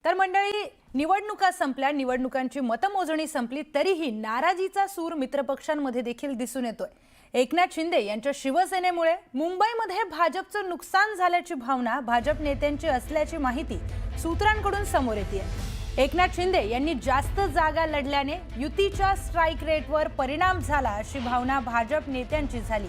तर मंडळी, निवडणुका संपल्या, निवडणुकांची मतमोजणी संपली, तरीही नाराजीचा सूर मित्रपक्षांमध्ये देखील दिसून येतोय। एकनाथ शिंदे यांच्या शिवसेनेमुळे मुंबईमध्ये भाजपचं नुकसान झाल्याची भावना भाजप नेत्यांची असल्याची माहिती सूत्रांकडून समोर येते। एकनाथ शिंदे यांनी जास्त जागा लढल्याने युतीच्या स्ट्राइक रेटवर परिणाम झाला अशी भावना भाजप नेत्यांची झाली।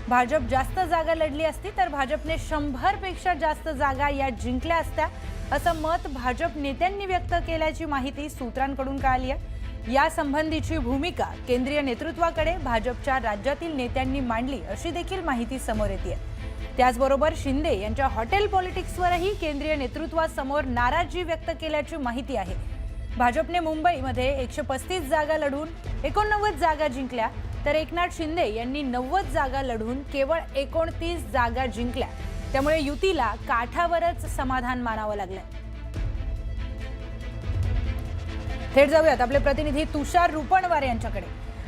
भाजप जास्त जागा लढली असती तर भाजपने 100 पेक्षा जास्त जागा या जिंकल्या असत्या असं मत भाजप नेत्यांनी व्यक्त केल्याची माहिती सूत्रांकडून कळाली आहे। या संबंधीची भूमिका केंद्रीय नेतृत्वाकडे भाजपच्या राज्यातील नेत्यांनी मांडली अशी देखील माहिती समोर येते। त्याचबरोबर शिंदे यांच्या हॉटेल पॉलिटिक्सवरही केंद्रीय नेतृत्वासमोर नाराजी व्यक्त केल्याची माहिती आहे। भाजपने मुंबईमध्ये 135 जागा लढून 89 जागा जिंकल्या, तर एकनाथ शिंदे यांनी 90 जागा लढून केवळ 29 जागा जिंकल्या। त्यामुळे युतीला काठावरच समाधान मानावं लागलं। थेट जाऊयात आपले प्रतिनिधी तुषार रुपणवार यांच्याकडे।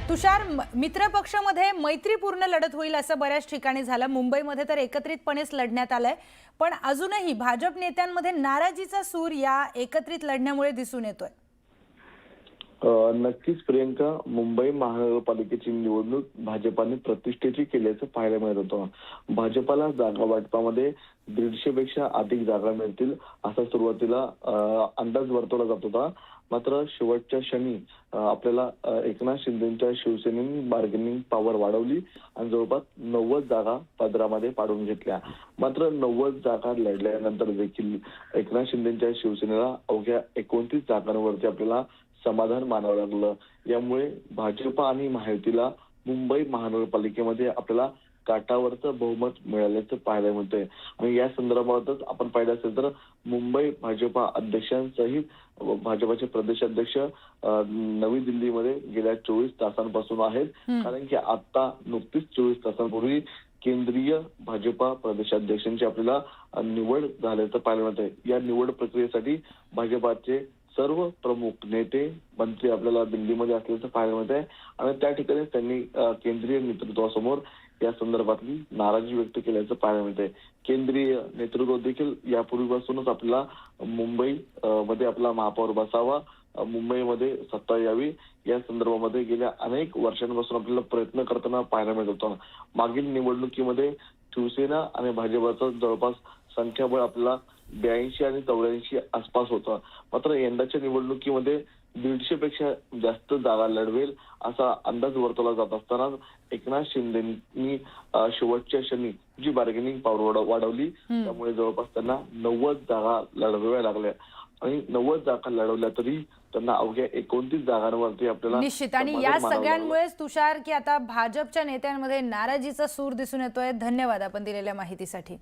तुषार, मित्रपक्षामध्ये मैत्रीपूर्ण लढत होईल असं बऱ्याच ठिकाणी झालं, मुंबईमध्ये तर एकत्रितपणेच लढण्यात आलंय, पण अजूनही भाजप नेत्यांमध्ये नाराजीचा सूर या एकत्रित लढण्यामुळे दिसून येतोय। नक्कीच प्रियंका, मुंबई महानगरपालिकेची निवडणूक भाजपाने प्रतिष्ठेची केल्याचं पाहायला मिळत होतं। भाजपाला जागा वाटपामध्ये 150 पेक्षा अधिक जागा मिळतील असा सुरुवातीला अंदाज वर्तवला जात होता। मात्र शेवटच्या क्षणी आपल्याला एकनाथ शिंदेच्या शिवसेनेने बार्गेनिंग पॉवर वाढवली आणि जवळपास 90 जागा पदरामध्ये पाडून घेतल्या। मात्र 90 जागा लढल्यानंतर देखील एकनाथ शिंदेच्या शिवसेनेला अवघ्या 29 जागांवरती आपल्याला समाधान मानावं लागलं। यामुळे भाजप आणि महायुतीला मुंबई महानगरपालिकेमध्ये आपल्याला काठावरचं बहुमत मिळाल्याचं पाहायला मिळतंय। आणि या संदर्भातच आपण पाहिलं असेल तर मुंबई भाजपा अध्यक्षांसहित भाजपाचे प्रदेशाध्यक्ष नवी दिल्लीमध्ये गेल्या 24 तासांपासून आहेत। कारण की आता नुकतीच 24 तासांपूर्वी केंद्रीय भाजपा प्रदेशाध्यक्षांची आपल्याला निवड झाल्याचं पाहायला मिळतंय। या निवड प्रक्रियेसाठी भाजपाचे सर्व प्रमुख नेते मंत्री आपल्याला दिल्लीमध्ये असल्याचं पाहायला मिळत आहे आणि त्या ठिकाणी त्यांनी केंद्रीय नेतृत्वासमोर या संदर्भातली नाराजी व्यक्त केल्याचं पाहायला मिळत आहे। केंद्रीय नेतृत्व देखील यापूर्वीपासूनच आपल्याला मुंबई मध्ये आपला महापौर बसावा, मुंबईमध्ये सत्ता यावी या संदर्भामध्ये गेल्या अनेक वर्षांपासून आपल्याला प्रयत्न करताना पाहायला मिळत होता। मागील निवडणुकीमध्ये शिवसेना आणि भाजपचं जवळपास संख्याबळ आपल्याला 82 आणि 84 आसपास होता। मात्र यंदाच्या निवडणुकीमध्ये 150 पेक्षा जास्त जागा लढवेल असा अंदाज वर्तवला जात असताना एकनाथ शिंदेंनी शेवटच्या क्षणी जी बार्गेनिंग पॉवर वाढवली, त्यामुळे जवळपास त्यांना 90 जागा लढवाव्या लागल्या आणि 90 जागा लढवल्या तरी त्यांना अवघ्या 29 जागांवरती आपल्याला निश्चित। आणि या सगळ्यांमुळेच तुषार की आता भाजपच्या नेत्यांमध्ये नाराजीचा सूर दिसून येतोय। धन्यवाद आपण दिलेल्या माहितीसाठी।